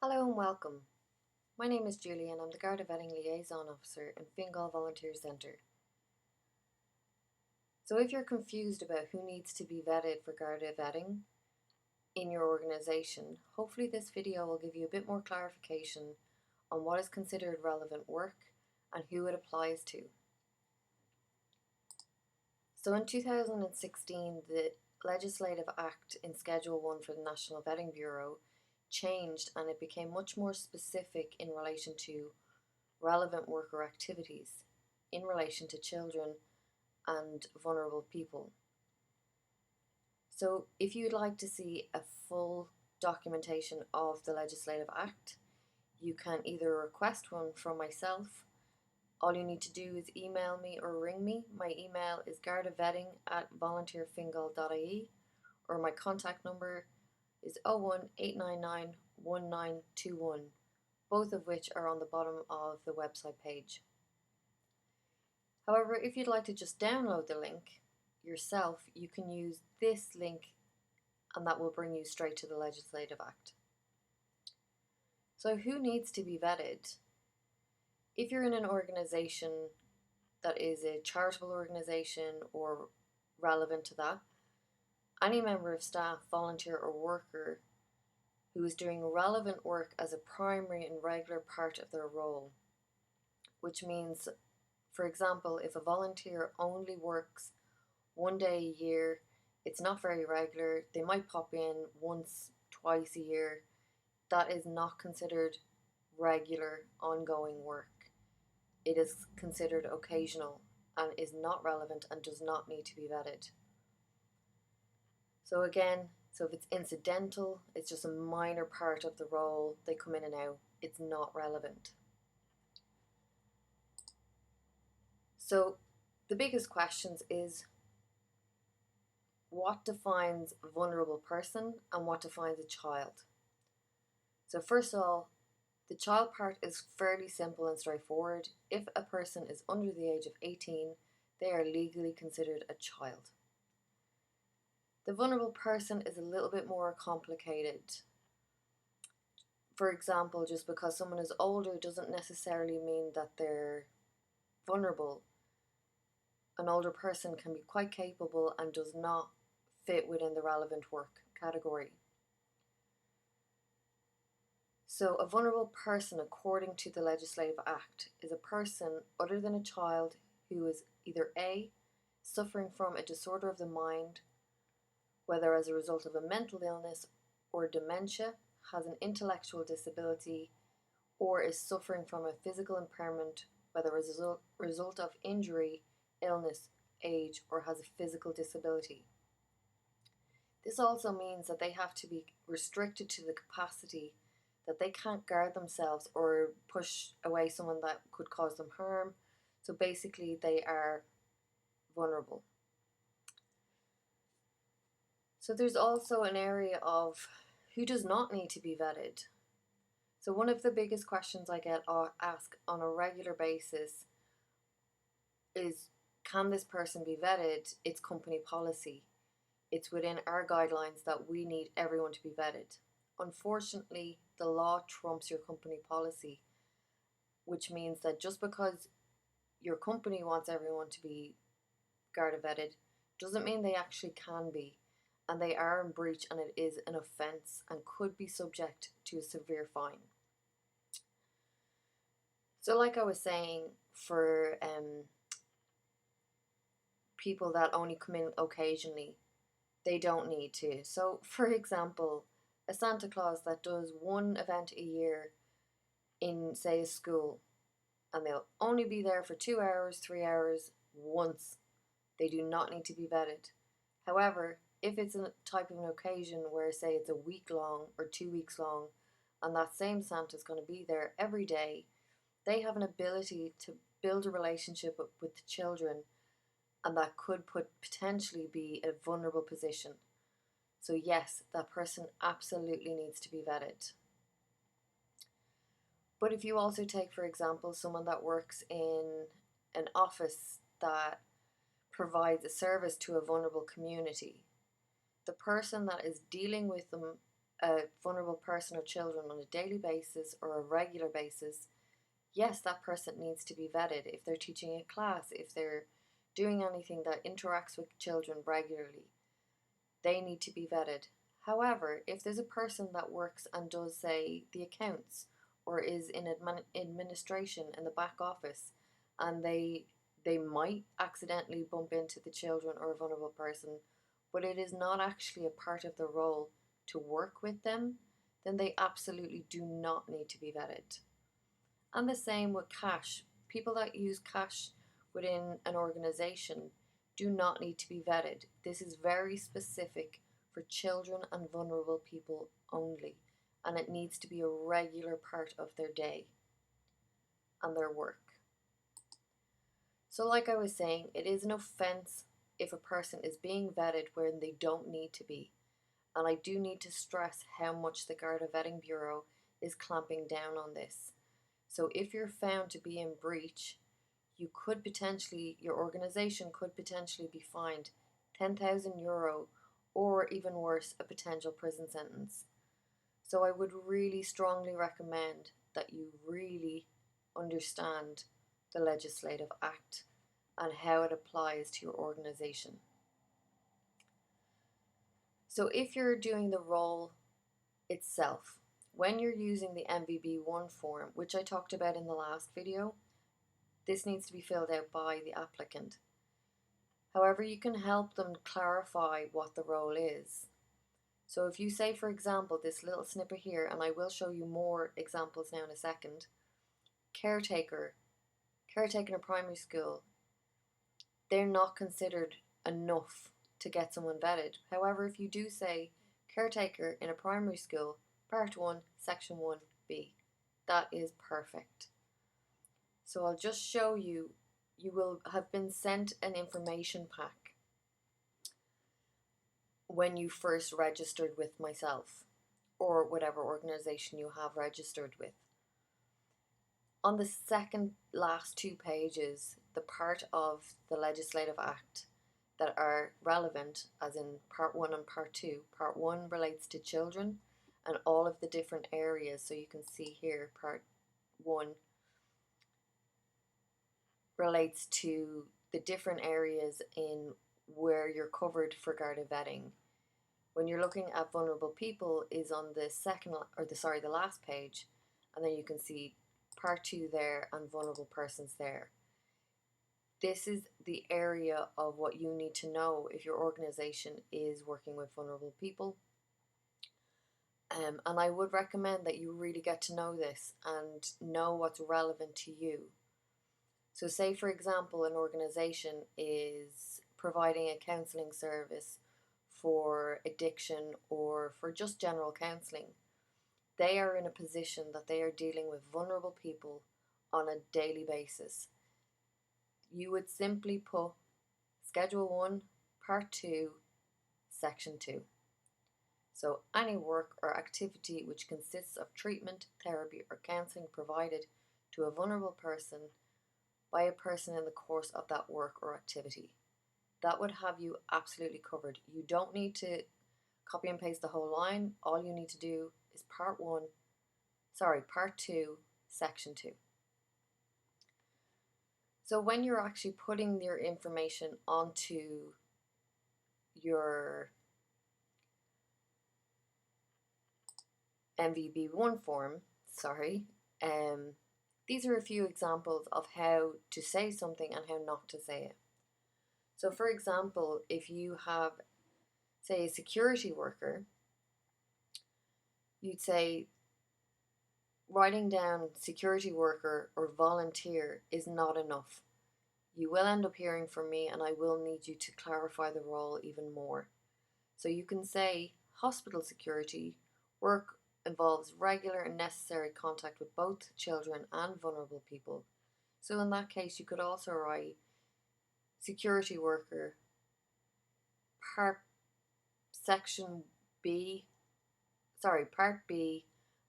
Hello and welcome. My name is Julie and I'm the Garda Vetting Liaison Officer in Fingal Volunteer Centre. So if you're confused about who needs to be vetted for Garda vetting in your organisation, hopefully this video will give you a bit more clarification on what is considered relevant work and who it applies to. So in 2016, the Legislative Act in Schedule 1 for the National Vetting Bureau changed and it became much more specific in relation to relevant work or activities in relation to children and vulnerable people. So if you'd like to see a full documentation of the Legislative Act, you can either request one from myself. All you need to do is email me or ring me. My email is gardavetting@volunteerfingal.ie or my contact number is 018991921, both of which are on the bottom of the website page. However, if you'd like to just download the link yourself, you can use this link and that will bring you straight to the Legislative Act. So who needs to be vetted? If you're in an organisation that is a charitable organisation or relevant to that, any member of staff, volunteer or worker who is doing relevant work as a primary and regular part of their role, which means, for example, if a volunteer only works one day a year, it's not very regular, they might pop in once, twice a year, that is not considered regular, ongoing work. It is considered occasional and is not relevant and does not need to be vetted. So again, if it's incidental, it's just a minor part of the role, they come in and out, it's not relevant. So the biggest questions is, what defines a vulnerable person and what defines a child? So first of all, the child part is fairly simple and straightforward. If a person is under the age of 18, they are legally considered a child. The vulnerable person is a little bit more complicated. For example, just because someone is older doesn't necessarily mean that they're vulnerable. An older person can be quite capable and does not fit within the relevant work category. So a vulnerable person, according to the Legislative Act, is a person other than a child who is either A, suffering from a disorder of the mind, whether as a result of a mental illness or dementia, has an intellectual disability, or is suffering from a physical impairment, whether as a result of injury, illness, age, or has a physical disability. This also means that they have to be restricted to the capacity that they can't guard themselves or push away someone that could cause them harm. So basically they are vulnerable. So there's also an area of who does not need to be vetted. So one of the biggest questions I get asked on a regular basis is, can this person be vetted? It's company policy. It's within our guidelines that we need everyone to be vetted. Unfortunately, the law trumps your company policy, which means that just because your company wants everyone to be Garda vetted doesn't mean they actually can be, and they are in breach and it is an offence and could be subject to a severe fine. So like I was saying, for people that only come in occasionally, they don't need to. So for example, a Santa Claus that does one event a year in, say, a school, and they'll only be there for 2 hours, 3 hours, once. They do not need to be vetted. However, if it's a type of an occasion where, say, it's a week long or 2 weeks long, and that same Santa's going to be there every day, they have an ability to build a relationship with the children, and that could potentially be a vulnerable position. So yes, that person absolutely needs to be vetted. But if you also take, for example, someone that works in an office that provides a service to a vulnerable community, the person that is dealing with them a vulnerable person or children on a daily basis or a regular basis, yes, that person needs to be vetted. If they're teaching a class, if they're doing anything that interacts with children regularly, they need to be vetted. However, if there's a person that works and does, say, the accounts or is in administration in the back office, and they might accidentally bump into the children or a vulnerable person, but it is not actually a part of the role to work with them, then they absolutely do not need to be vetted. And the same with cash. People that use cash within an organization do not need to be vetted. This is very specific for children and vulnerable people only, and it needs to be a regular part of their day and their work. So, like I was saying, it is an offence if a person is being vetted when they don't need to be. And I do need to stress how much the Garda Vetting Bureau is clamping down on this. So if you're found to be in breach, your organisation could potentially be fined €10,000 or even worse, a potential prison sentence. So I would really strongly recommend that you really understand the Legislative Act and how it applies to your organisation. So if you're doing the role itself, when you're using the MVB1 form, which I talked about in the last video, this needs to be filled out by the applicant. However, you can help them clarify what the role is. So if you say, for example, this little snippet here, and I will show you more examples now in a second, caretaking a primary school, they're not considered enough to get someone vetted. However, if you do say caretaker in a primary school, Part 1, Section 1B, that is perfect. So I'll just show you, you will have been sent an information pack when you first registered with myself or whatever organisation you have registered with. On the second last 2 pages, the part of the Legislative Act that are relevant, as in Part 1 and Part 2. Part 1 relates to children and all of the different areas. So you can see here, Part 1 relates to the different areas in where you're covered for Garda vetting. When you're looking at vulnerable people is on the last page, and then you can see Part 2 there and vulnerable persons there. This is the area of what you need to know if your organisation is working with vulnerable people. And I would recommend that you really get to know this and know what's relevant to you. So say, for example, an organisation is providing a counselling service for addiction or for just general counselling. They are in a position that they are dealing with vulnerable people on a daily basis. You would simply put Schedule 1, Part 2, Section 2. So any work or activity which consists of treatment, therapy or counselling provided to a vulnerable person by a person in the course of that work or activity. That would have you absolutely covered. You don't need to copy and paste the whole line. All you need to do is Part 2, Section 2. So when you're actually putting your information onto your MVB1 form, these are a few examples of how to say something and how not to say it. So for example, if you have, say, a security worker, you'd say writing down security worker or volunteer is not enough. You will end up hearing from me and I will need you to clarify the role even more. So you can say hospital security work involves regular and necessary contact with both children and vulnerable people. So in that case, you could also write security worker, Part B,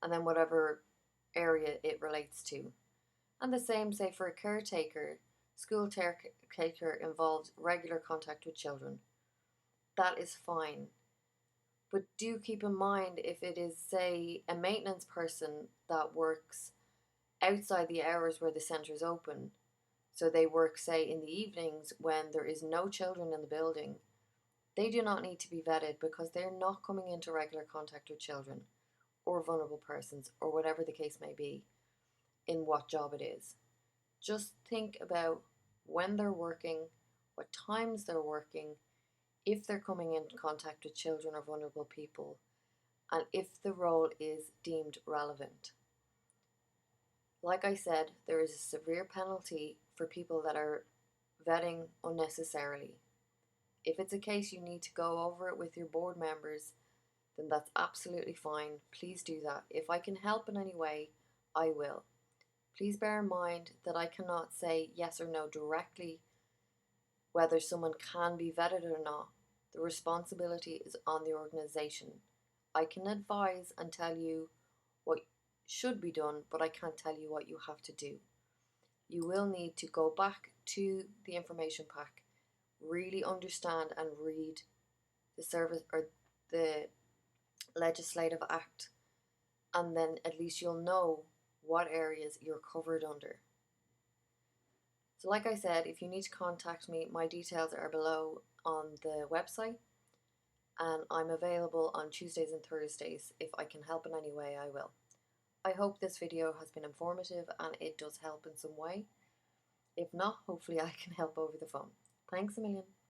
and then whatever area it relates to. And the same, say, for a caretaker, school caretaker involves regular contact with children. That is fine. But do keep in mind if it is, say, a maintenance person that works outside the hours where the centre is open, so they work, say, in the evenings when there is no children in the building, they do not need to be vetted because they're not coming into regular contact with children or vulnerable persons or whatever the case may be in what job it is. Just think about when they're working, what times they're working, if they're coming into contact with children or vulnerable people, and if the role is deemed relevant. Like I said, there is a severe penalty for people that are vetting unnecessarily. If it's a case you need to go over it with your board members, then that's absolutely fine. Please do that. If I can help in any way, I will. Please bear in mind that I cannot say yes or no directly whether someone can be vetted or not. The responsibility is on the organisation. I can advise and tell you what should be done, but I can't tell you what you have to do. You will need to go back to the information pack, really understand and read the service or the legislative act, and then at least you'll know what areas you're covered under. So like I said, if you need to contact me, my details are below on the website, and I'm available on Tuesdays and Thursdays. If I can help in any way, I will. I hope this video has been informative and it does help in some way. If not, hopefully I can help over the phone. Thanks a million.